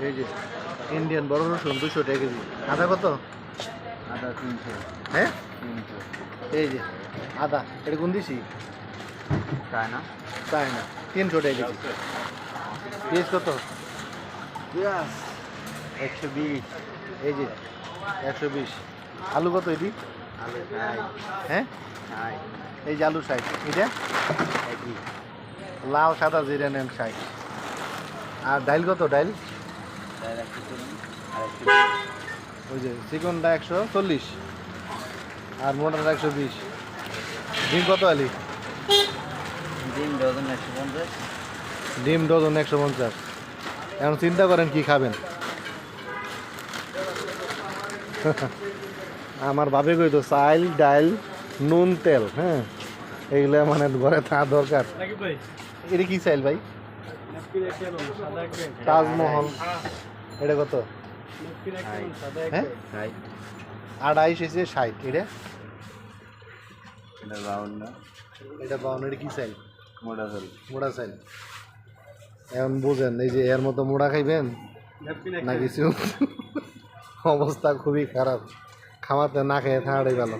এই যে ইন্ডিয়ান বড় রসুন 200 টাকা কেজি। আদা কত? আদা 300। হ্যাঁ 300 এই যে আদা এটা কোন দিছি? তাই না? তাই না 300 টাকা কেজি। পেঁয়াজ কত? পেঁয়াজ 120। এই যে 120। আলু কত এটি? আলু 60। হ্যাঁ 60 এই যে আলু 60। এটা একই। লাল সাদা জিরা নেন 60। আর ডাইল কত? ডাইল ডাল 140 আর 120। ওই যে চিকনটা 140 আর মোটাটা 120। ডিম কত আলি? ডিম ডজন 150। ডিম ডজন 150। এখন চিন্তা করেন কি খাবেন। আমার বাপে কইতো চাইল ডাইল নুন তেল, হ্যাঁ এইগুলো মানে ঘরে থাকা দরকার। এটা কি চাইল ভাই? তাজমহল এটা কত? হ্যাঁ 60। 28 এসে 60। এটা এটা 52। এটা 52। এটা কি চাইল? মোটা চাল। মোড়া চাইল। এখন বুঝেন এই যে এর মতো মোড়া খাইবেন না কিছু। অবস্থা খুবই খারাপ, খাওয়াতে না খেয়ে থাকাটাই ভালো।